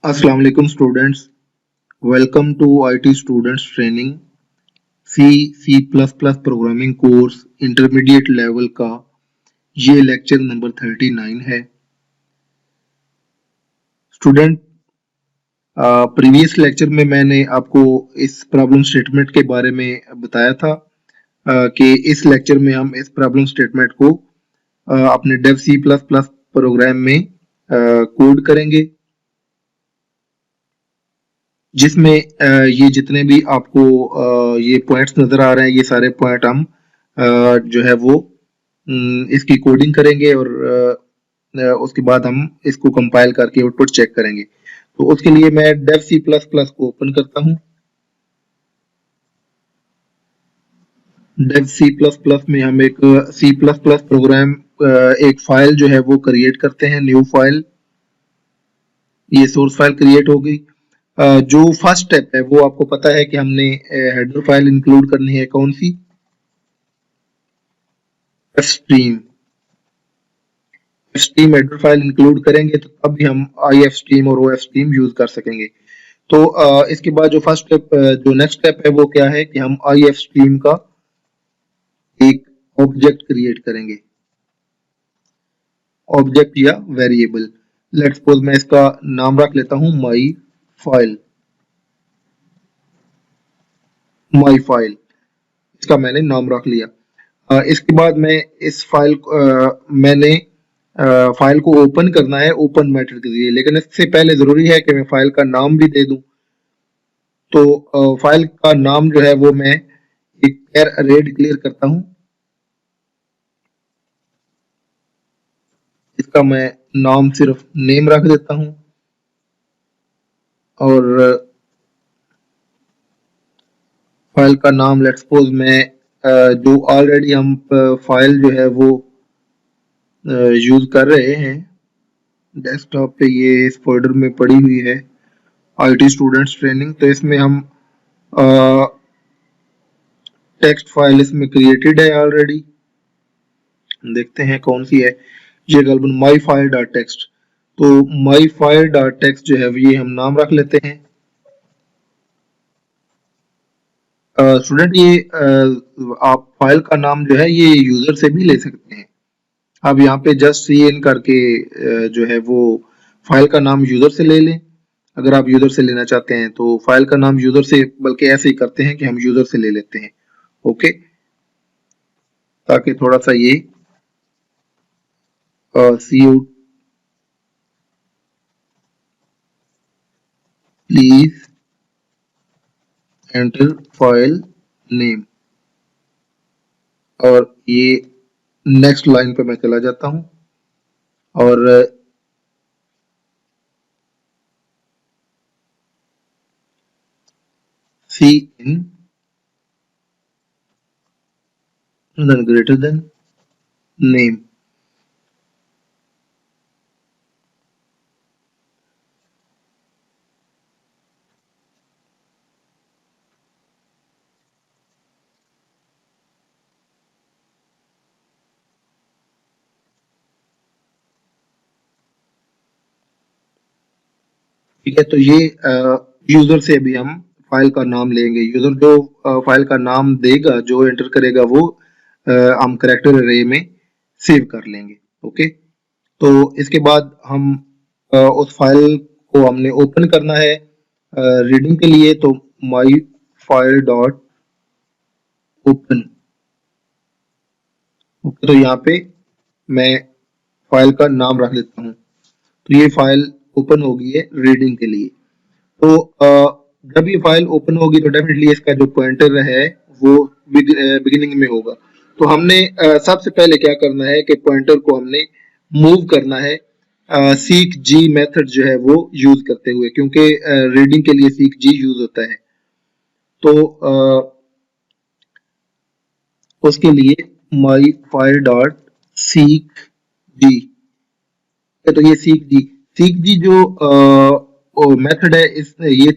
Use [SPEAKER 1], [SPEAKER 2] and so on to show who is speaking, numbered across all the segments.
[SPEAKER 1] अस्सलाम वालेकुम students. Welcome to IT students training सी++ प्रोग्रामिंग कोर्स इंटरमीडिएट लेवल का ये लेक्चर नंबर 39 है। स्टूडेंट, प्रीवियस लेक्चर में मैंने आपको इस प्रॉब्लम स्टेटमेंट के बारे में बताया था कि इस लेक्चर में हम इस प्रॉब्लम स्टेटमेंट को अपने डेव C++ प्रोग्राम में कोड करेंगे, जिसमें ये जितने भी आपको ये पॉइंट्स नजर आ रहे हैं, ये सारे पॉइंट हम जो है वो इसकी कोडिंग करेंगे और उसके बाद हम इसको कंपाइल करके आउटपुट चेक करेंगे। तो उसके लिए मैं डेव C++ को ओपन करता हूं। डेव C++ में हम एक C++ प्रोग्राम एक फाइल जो है वो क्रिएट करते हैं, न्यू फाइल। ये सोर्स फाइल क्रिएट हो गई। जो फर्स्ट स्टेप है वो आपको पता है कि हमने हेडर फाइल इंक्लूड करनी है, कौन सी? स्ट्रीम हेडर फाइल इंक्लूड करेंगे तो तब भी हम ifstream और ofstream यूज कर सकेंगे। तो इसके बाद जो फर्स्ट स्टेप, जो नेक्स्ट स्टेप है वो क्या है कि हम ifstream का एक ऑब्जेक्ट क्रिएट करेंगे, ऑब्जेक्ट या वेरिएबल। लेट्स सपोज मैं इसका नाम रख लेता हूं माई फाइल। इसका मैंने नाम रख लिया। इसके बाद मैं इस फाइल मैंने फाइल को ओपन करना है ओपन मेथड के जरिए, लेकिन इससे पहले जरूरी है कि मैं फाइल का नाम भी दे दूं। तो फाइल का नाम जो है वो मैं एक चार अरे डिक्लेयर करता हूं। इसका मैं नाम सिर्फ नेम रख देता हूं और फाइल का नाम लेट्स सपोज मैं जो ऑलरेडी हम फाइल जो है वो यूज कर रहे हैं डेस्कटॉप पे, ये इस फोल्डर में पड़ी हुई है आईटी स्टूडेंट्स ट्रेनिंग। तो इसमें हम टेक्स्ट फाइल इसमें क्रिएटेड है ऑलरेडी, देखते हैं कौन सी है। ये गलबन माई फाइल डॉट टेक्स्ट। तो माई फाइल डॉट टेक्स्ट जो है ये हम नाम रख लेते हैं। स्टूडेंट, ये आप फाइल का नाम जो है ये यूजर से भी ले सकते हैं। आप यहाँ पे जस्ट सी इन करके जो है वो फाइल का नाम यूजर से ले लें। अगर आप यूजर से लेना चाहते हैं तो फाइल का नाम यूजर से, बल्कि ऐसे ही करते हैं कि हम यूजर से ले लेते हैं, ओके, ताकि थोड़ा सा ये cout please enter file name, और ये नेक्स्ट लाइन पे मैं चला जाता हूं और सी इन then greater than name। ठीक है, तो ये यूजर से भी हम फाइल का नाम लेंगे। यूजर जो फाइल का नाम देगा, जो एंटर करेगा, वो हम कैरेक्टर अरे में सेव कर लेंगे, ओके। तो इसके बाद हम उस फाइल को हमने ओपन करना है रीडिंग के लिए। तो माई फाइल डॉट ओपन, ओके। तो यहाँ पे मैं फाइल का नाम रख लेता हूँ। तो ये फाइल ओपन होगी है रीडिंग के लिए। तो जब ये फाइल ओपन होगी तो डेफिनेटली इसका जो पॉइंटर है वो बिगिनिंग में होगा। तो हमने सबसे पहले क्या करना है कि पॉइंटर को हमने मूव करना है सीक जी मेथड जो है वो यूज करते हुए, क्योंकि रीडिंग के लिए सीक जी यूज होता है। तो उसके लिए माई फाइल डॉट सीक जी, तो ये सीक जी जो मेथड है, इस ये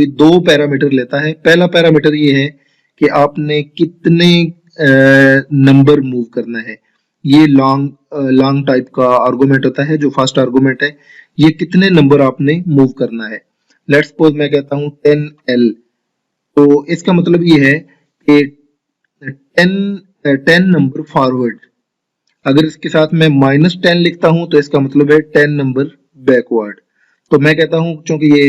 [SPEAKER 1] दो पैरामीटर लेता है। पहला पैरामीटर ये है कि आपने कितने नंबर मूव करना है। ये लॉन्ग टाइप का आर्गुमेंट होता है, जो फर्स्ट आर्गुमेंट है ये कितने नंबर आपने मूव करना है। लेट्स सपोज मैं कहता हूँ 10L, तो इसका मतलब ये है कि 10 नंबर फॉरवर्ड। अगर इसके साथ मैं -10 लिखता हूं तो इसका मतलब है 10 नंबर बैकवर्ड। तो मैं कहता हूं चूंकि ये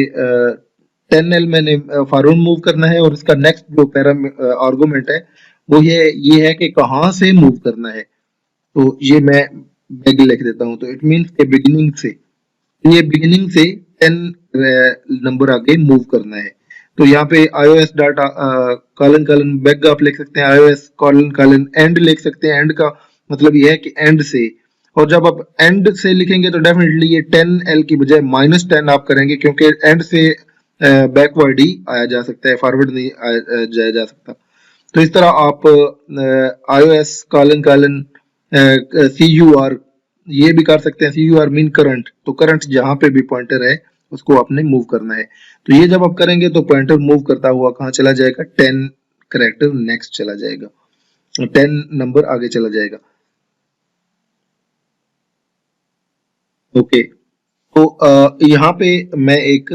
[SPEAKER 1] 10L मैंने फॉरवर्ड मूव करना है और इसका नेक्स्ट जो पैरा आर्गुमेंट है वो ये है कि कहां से मूव करना है। तो ये मैं बैग लिख देता हूं, तो इट मींस के बिगिनिंग से, ये बिगिनिंग से 10 नंबर आगे मूव करना है। तो यहाँ पे iOS data colon colon bag आप लिख सकते हैं, iOS कॉलन कॉलन एंड लिख सकते हैं। एंड का मतलब ये है कि एंड से, और जब आप एंड से लिखेंगे तो डेफिनेटली ये 10L की बजाय -10 आप करेंगे, क्योंकि एंड से बैकवर्ड ही आया जा सकता है, फॉरवर्ड नहीं जाया जा सकता। तो इस तरह आप iOS कॉलन कॉलन CUR ये भी कर सकते हैं। CUR मीन करंट, तो करंट जहां पे भी पॉइंटर है उसको आपने मूव करना है। तो ये जब आप करेंगे तो पॉइंटर मूव करता हुआ कहाँ चला जाएगा, 10 करेक्टर नेक्स्ट चला जाएगा, 10 नंबर आगे चला जाएगा। ओके, तो यहाँ पे मैं एक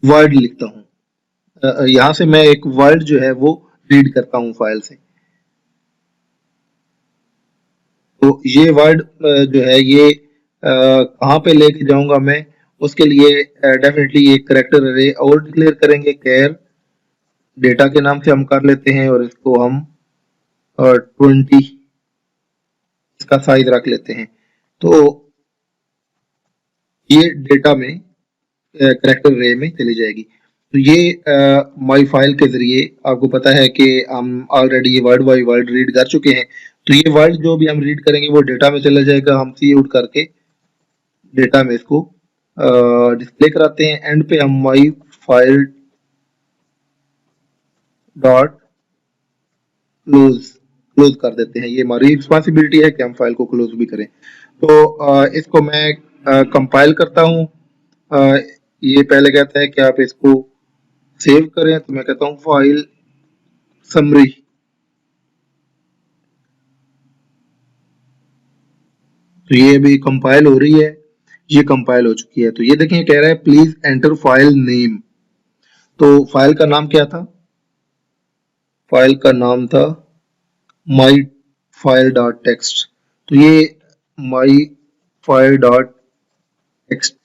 [SPEAKER 1] वर्ड लिखता हूँ। यहाँ से मैं एक वर्ड जो है वो रीड करता हूँ फाइल से। तो ये वर्ड जो है ये कहाँ पे लेके जाऊंगा मैं, उसके लिए डेफिनेटली एक करेक्टर अरे और डिक्लेयर करेंगे। केयर डेटा के नाम से हम कर लेते हैं और इसको हम 20 इसका साइज रख लेते हैं। तो ये डेटा में करेक्टर रे में चली जाएगी। तो ये माई फाइल के जरिए आपको पता है कि हम ऑलरेडी ये वर्ड बाय वर्ड रीड कर चुके हैं। तो ये वर्ड जो भी हम रीड करेंगे वो डेटा में चला जाएगा। हम सी आउट करके डेटा में इसको डिस्प्ले कराते हैं। एंड पे हम माई फाइल डॉट क्लोज क्लोज कर देते हैं। ये हमारी रिस्पॉन्सिबिलिटी है कि हम फाइल को क्लोज भी करें। तो इसको मैं कंपाइल करता हूँ। ये पहले कहता है कि आप इसको सेव करें, तो मैं कहता हूँ फाइल समरी। तो ये अभी कंपाइल हो रही है, ये कंपाइल हो चुकी है। तो ये देखें कह रहा है प्लीज एंटर फाइल नेम। तो फाइल का नाम क्या था, फाइल का नाम था माई फाइल डॉट टेक्स्ट। तो ये माई फाइल डॉट टेक्स्ट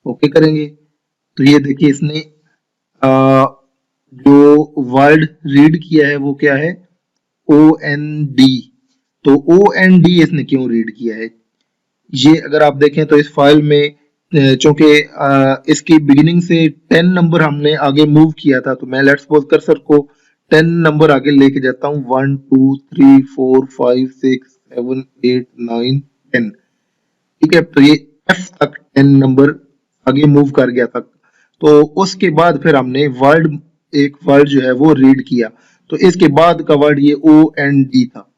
[SPEAKER 1] ओके करेंगे। तो ये देखिए इसने आ, जो वर्ड रीड किया है वो क्या है, OND। तो OND इसने क्यों रीड किया है, ये अगर आप देखें तो इस फाइल में चूंकि इसकी बिगिनिंग से 10 नंबर हमने आगे मूव किया था, तो मैं लेट्स सपोज कर्सर को 10 नंबर आगे लेके जाता हूँ, 1 2 3 4 5 6 7 8 9 10। ठीक है, तो ये F तक 10 नंबर आगे मूव कर गया था। तो उसके बाद फिर हमने वर्ड, एक वर्ड जो है वो रीड किया। तो इसके बाद का वर्ड ये OND था।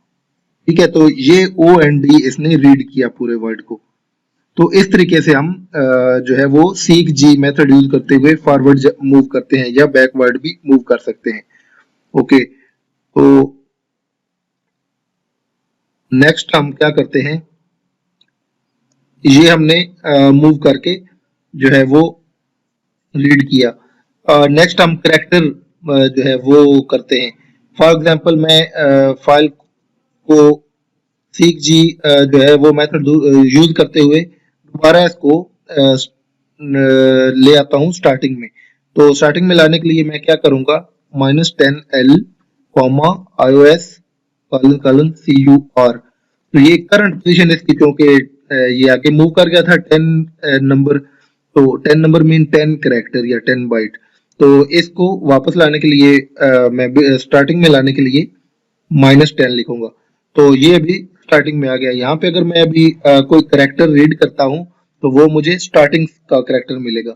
[SPEAKER 1] ठीक है, तो ये OND इसने रीड किया पूरे वर्ड को। तो इस तरीके से हम जो है वो सीक जी मेथड यूज करते हुए फॉरवर्ड मूव करते हैं या बैकवर्ड भी मूव कर सकते हैं। ओके, तो नेक्स्ट हम क्या करते हैं, ये हमने मूव करके जो है वो रीड किया। नेक्स्ट हम करेक्टर जो है वो करते हैं। फॉर एग्जांपल मैं फाइल को सीख जी जो है वो मेथड यूज करते हुए दोबारा इसको ले आता हूँ स्टार्टिंग में। तो स्टार्टिंग में लाने के लिए मैं क्या करूंगा, -10L comma iOS colon colon CUR। तो ये करंट पोजीशन इसकी, क्योंकि ये आगे मूव कर गया था 10 नंबर। तो 10 नंबर मीन 10 करेक्टर या 10 बाइट। तो इसको वापस लाने के लिए मैं स्टार्टिंग में लाने के लिए -10 लिखूंगा। तो ये अभी स्टार्टिंग में आ गया। यहाँ पे अगर मैं अभी कोई करेक्टर रीड करता हूँ तो वो मुझे स्टार्टिंग का करेक्टर मिलेगा।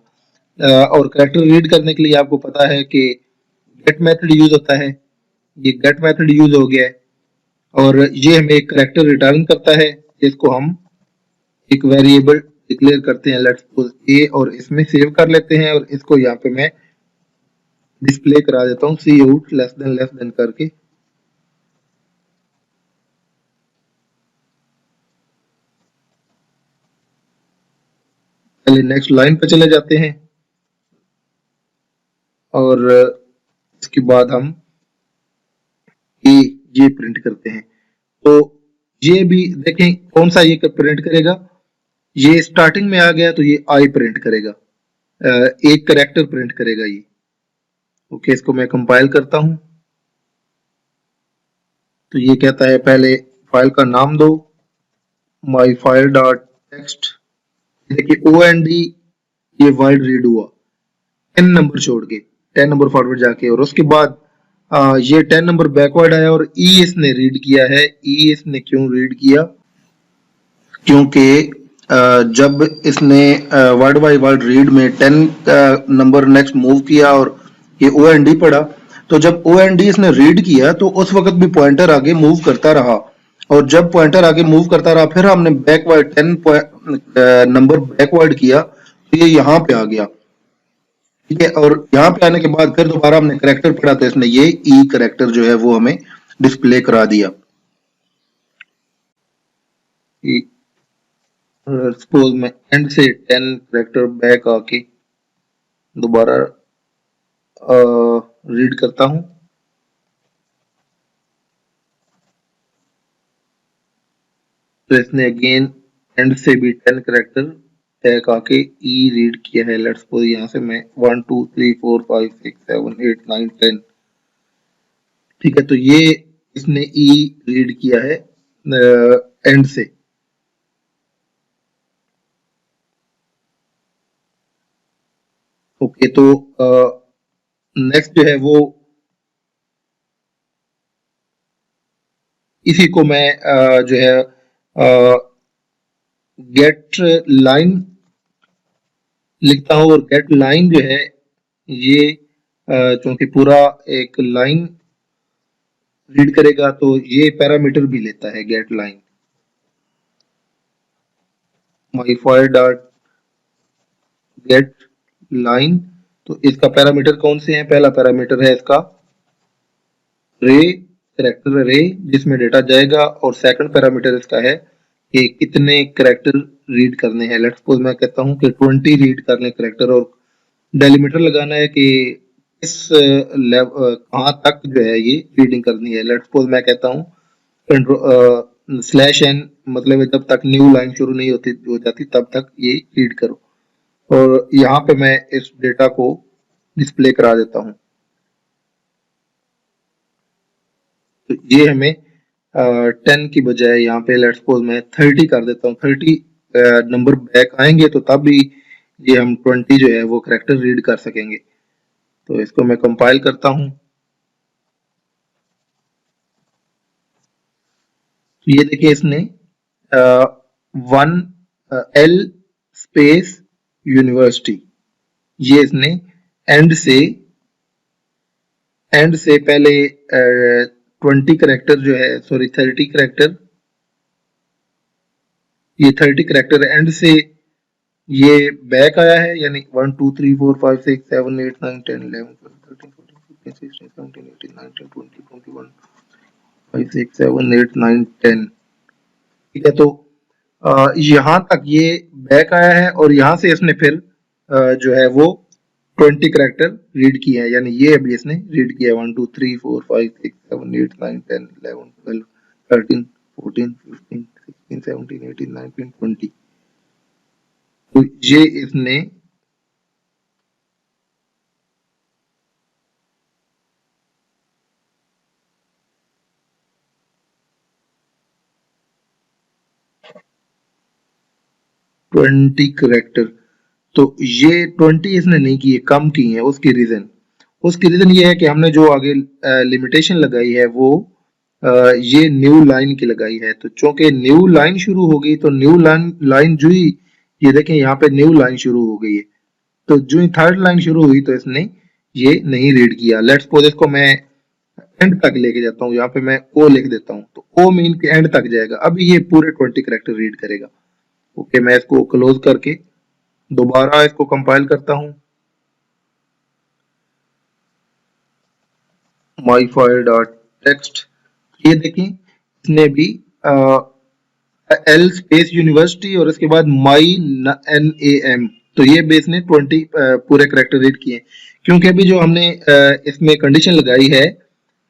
[SPEAKER 1] और करेक्टर रीड करने के लिए आपको पता है कि गेट मेथड यूज होता है। ये गेट मेथड यूज हो गया है और ये हमें एक करेक्टर रिटर्न करता है, जिसको हम एक वेरिएबल डिक्लेयर करते हैं, लेट्स सपोज ए, और इसमें सेव कर लेते हैं। और इसको यहाँ पे मैं डिस्प्ले करा देता हूँ सी आउट लेस देन करके। पहले नेक्स्ट लाइन पे चले जाते हैं और इसके बाद हम ये प्रिंट करते हैं। तो ये भी देखें कौन सा ये प्रिंट करेगा, ये स्टार्टिंग में आ गया तो ये आई प्रिंट करेगा, एक करेक्टर प्रिंट करेगा ये। ओके, इसको मैं कंपाइल करता हूं। तो ये कहता है पहले फाइल का नाम दो, माई फाइल डॉट टेक्स्ट। देखिए OND ये वर्ड रीड हुआ 10 नंबर छोड़ के, 10 नंबर फॉरवर्ड जाके, और उसके बाद ये 10 नंबर बैकवर्ड आया और ई इसने रीड किया है। ई इसने क्यों रीड किया, क्योंकि जब इसने वर्ड बाय वर्ड रीड में 10 नंबर नेक्स्ट मूव किया और ये OND पढ़ा, तो जब OND इसने रीड किया तो उस वक्त भी पॉइंटर आगे मूव करता रहा, और जब पॉइंटर आगे मूव करता रहा फिर हमने बैकवर्ड 10 नंबर बैकवर्ड किया तो ये यहाँ पे आ गया। ठीक है, और यहाँ पे आने के बाद फिर दोबारा हमने करेक्टर पढ़ा तो इसने ये ई करेक्टर जो है वो हमें डिस्प्ले करा दिया। सपोज मैं एंड से 10 करेक्टर बैक आके दोबारा रीड करता हूं, तो इसने अगेन एंड से भी 10 करेक्टर बैक आके ई रीड किया है। लेट्स सपोज यहाँ से मैं 1 2 3 4 5 6 7 8 9 10, ठीक है, तो ये इसने ई रीड किया है एंड से। ओके, तो नेक्स्ट जो है वो इसी को मैं जो है गेट लाइन लिखता हूं, और गेट लाइन जो है ये क्योंकि पूरा एक लाइन रीड करेगा तो ये पैरामीटर भी लेता है get line. My file dot get line, तो इसका पैरामीटर कौन से हैं, पहला पैरामीटर है इसका रे, करेक्टर रे जिसमें डेटा जाएगा, और सेकंड पैरामीटर इसका है कि कितने करेक्टर रीड करने हैं। लेट्स सपोज मैं कहता हूं कि 20 रीड करने करेक्टर, और डेलीमीटर लगाना है कि इस कहाँ तक जो है ये रीडिंग करनी है। लेट्स सपोज मैं कहता हूँ /n, मतलब जब तक न्यू लाइन शुरू नहीं होती हो जाती तब तक ये रीड करो, और यहाँ पे मैं इस डेटा को डिस्प्ले करा देता हूँ। तो ये हमें 10 की बजाय यहाँ पे लेट्स सपोज मैं 30 कर देता हूँ। 30 नंबर बैक आएंगे तो तब भी ये हम 20 जो है वो करेक्टर रीड कर सकेंगे। तो इसको मैं कंपाइल करता हूँ। तो ये देखिए इसने 1 L स्पेस यूनिवर्सिटी, ये इसने एंड से पहले 20 करेक्टर जो है, सॉरी 30 करेक्टर, ये 30 करेक्टर एंड से ये बैक आया है, यानी 1 2 3 4 5 6 7 8 9 10 11 12 13 14 15 16 17 18 19 20 21 5 6 7 8 9 10। ठीक है, तो यहाँ तक ये बैक आया है और यहाँ से इसने फिर जो है वो 20 करेक्टर रीड किए हैं, यानी ये अभी इसने रीड किया 1 2 3 4 5 6 7 8 9 10 11 12 13 14 15 16 17 18 19 20। तो ये इसने ट्वेंटी करेक्टर, तो ये 20 इसने नहीं किए, कम किए हैं। उसकी रीजन ये है कि हमने जो आगे लिमिटेशन लगाई है वो ये न्यू लाइन की लगाई है। तो चूंकि न्यू लाइन शुरू हो गई तो न्यू लाइन जो ही, ये देखें यहाँ पे न्यू लाइन शुरू हो गई है, तो जो ही थर्ड लाइन शुरू हुई तो इसने ये नहीं रीड किया। लेट्स सपोज इसको मैं एंड तक लेके जाता हूँ, यहाँ पे मैं ओ लिख देता हूँ, तो ओ मीन के एंड तक जाएगा। अभी ये पूरे 20 करेक्टर रीड करेगा। ओके, मैं इसको क्लोज करके दोबारा इसको कंपाइल करता हूँ। माई फाइल डॉट टेक्स्ट, ये देखें इसने भी एल स्पेस यूनिवर्सिटी और इसके बाद माई NAM तो ये बेस ने 20 पूरे करेक्टर रीड किए, क्योंकि अभी जो हमने इसमें कंडीशन लगाई है,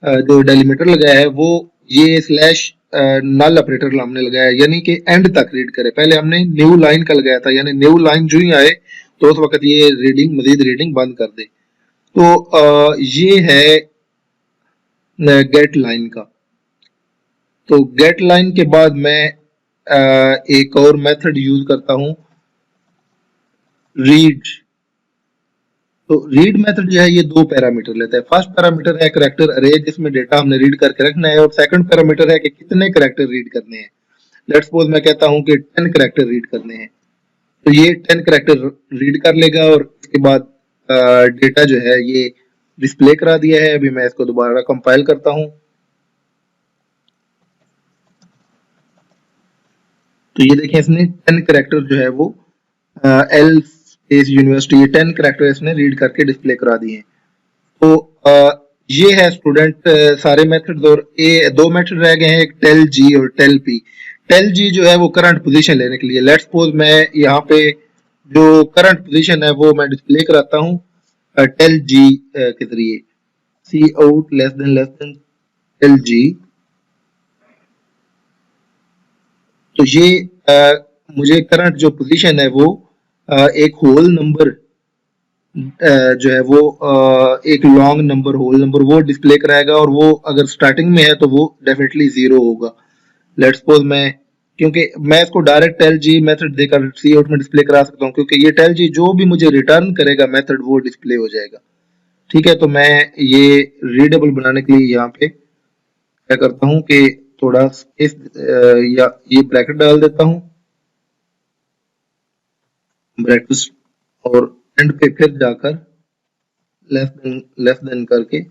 [SPEAKER 1] जो डेलीमीटर लगाया है वो ये स्लैश नल ऑपरेटर हमने लगाया है, यानी कि एंड तक रीड करे। पहले हमने न्यू लाइन का लगाया था, यानी न्यू लाइन जो ही आए तो उस वक्त ये रीडिंग मजीद रीडिंग बंद कर दे। तो ये है गेट लाइन का। तो गेट लाइन के बाद मैं एक और मेथड यूज करता हूं, रीड। तो रीड मेथड जो है ये दो पैरामीटर लेता है। फर्स्ट पैरामीटर है करेक्टर अरे, जिसमें डेटा हमने रीड करके रखना है, और सेकंड पैरामीटर है कि कितने करेक्टर रीड करने हैं। लेट्स सपोज मैं कहता हूं कि 10 करेक्टर रीड करने हैं, तो ये 10 करेक्टर रीड कर लेगा और उसके बाद डेटा जो है ये डिस्प्ले करा दिया है। अभी मैं इसको दोबारा कंपाइल करता हूं, तो ये देखें इसने 10 करेक्टर जो है वो एल स्पेस यूनिवर्सिटी, ये 10 करेक्टर इसने रीड करके डिस्प्ले करा दिए हैं। तो ये है स्टूडेंट सारे मेथड्स, और ये दो मेथड रह गए हैं, एक टेल जी और टेल पी। टेल जी जो है वो करंट पोजीशन लेने के लिए, लेट्स सपोज मैं यहाँ पे जो करंट पोजीशन है वो मैं डिस्प्ले कराता हूँ टेल जी के जरिए, सी out less than tell G. तो ये मुझे करंट जो पोजीशन है वो एक होल नंबर जो है वो एक लॉन्ग नंबर होल नंबर वो डिस्प्ले कराएगा, और वो अगर स्टार्टिंग में है तो वो डेफिनेटली जीरो होगा। लेट्स सपोज मैं, क्योंकि मैं इसको डायरेक्ट टेल जी मेथड देकर सी आउट में डिस्प्ले करा सकता हूँ, क्योंकि ये टेल जी जो भी मुझे रिटर्न करेगा मेथड वो डिस्प्ले हो जाएगा। ठीक है, तो मैं ये रीडेबल बनाने के लिए यहाँ पे क्या करता हूँ कि थोड़ा स्पेस या ये ब्रैकेट डाल देता हूँ, ब्रैकेट, और एंड पे फिर जाकर लेस देन करके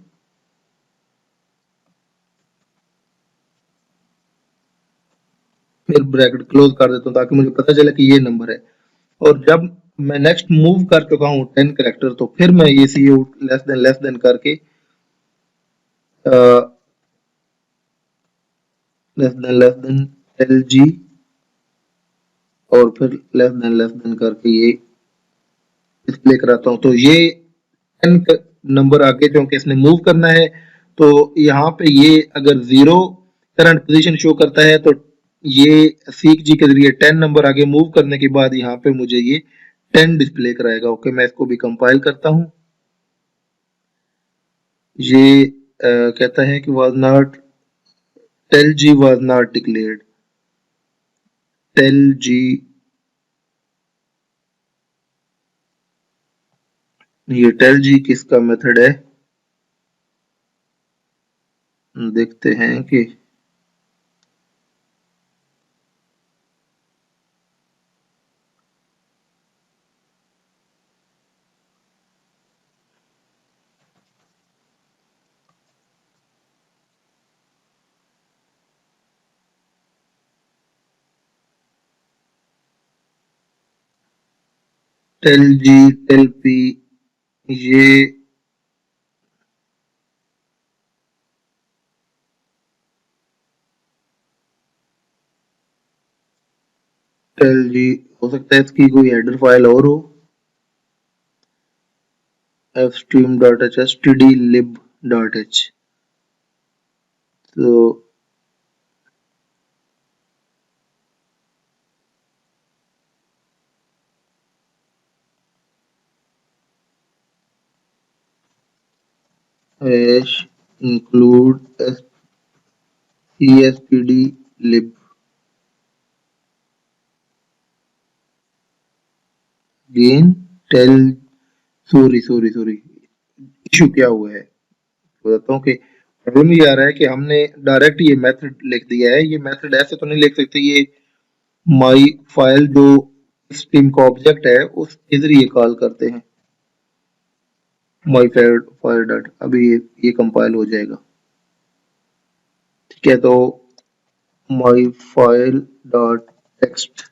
[SPEAKER 1] फिर ब्रैकेट क्लोज कर देता हूँ, ताकि मुझे पता चले कि ये नंबर है। और जब मैं नेक्स्ट मूव कर चुका हूँ 10 करेक्टर, तो फिर मैं ये सी आउट लेस देन करके लेस देन एल जी, और फिर लेस देन करके ये डिस्प्ले कराता हूँ। तो ये 10 नंबर आगे क्योंकि इसने मूव करना है, तो यहाँ पे ये अगर जीरो करंट पोजीशन शो करता है तो ये सीख जी के जरिए 10 नंबर आगे मूव करने के बाद यहाँ पे मुझे ये 10 डिस्प्ले कराएगा। ओके, मैं इसको भी कंपाइल करता हूँ। ये कहता है कि was not tellg was not declared, tellg, ये टेल जी किसका मेथड है, देखते हैं कि टेल जी टेल पी, ये टेल जी हो सकता है इसकी कोई हेडर फाइल और हो, fstream.h stdlib.h। तो hash include cstdlib, again tell, sorry issue क्या हुआ है बताता हूँ कि प्रॉब्लम ये आ रहा है कि हमने डायरेक्ट ये मेथड लिख दिया है। ये मेथड ऐसे तो नहीं लिख सकते, ये माई फाइल जो स्ट्रीम का ऑब्जेक्ट है उसके जरिए कॉल करते हैं, माई फाइल डॉट। अभी ये कंपाइल हो जाएगा। ठीक है, तो माई फाइल डॉट टेक्स्ट,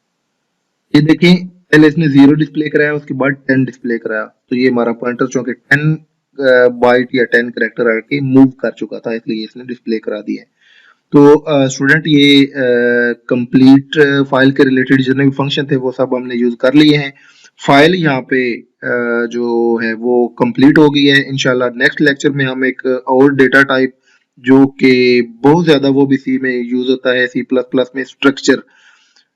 [SPEAKER 1] ये देखें पहले इसने 0 डिस्प्ले कराया, उसके बाद 10 डिस्प्ले कराया, तो ये हमारा पॉइंटर चूंकि 10 बाइट या 10 करेक्टर आके मूव कर चुका था, इसलिए इसने डिस्प्ले करा दिया है। तो स्टूडेंट ये कंप्लीट फाइल के रिलेटेड जितने भी फंक्शन थे वो सब हमने यूज कर लिए हैं। फाइल यहाँ पे जो है वो कंप्लीट हो गई है। इंशाल्लाह नेक्स्ट लेक्चर में हम एक और डेटा टाइप जो कि बहुत ज्यादा वो भी सी में यूज होता है, सी प्लस प्लस में स्ट्रक्चर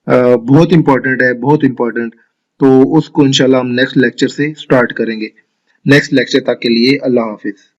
[SPEAKER 1] बहुत इंपॉर्टेंट है, बहुत इंपॉर्टेंट। तो उसको इंशाल्लाह हम नेक्स्ट लेक्चर से स्टार्ट करेंगे। नेक्स्ट लेक्चर तक के लिए अल्लाह हाफिज।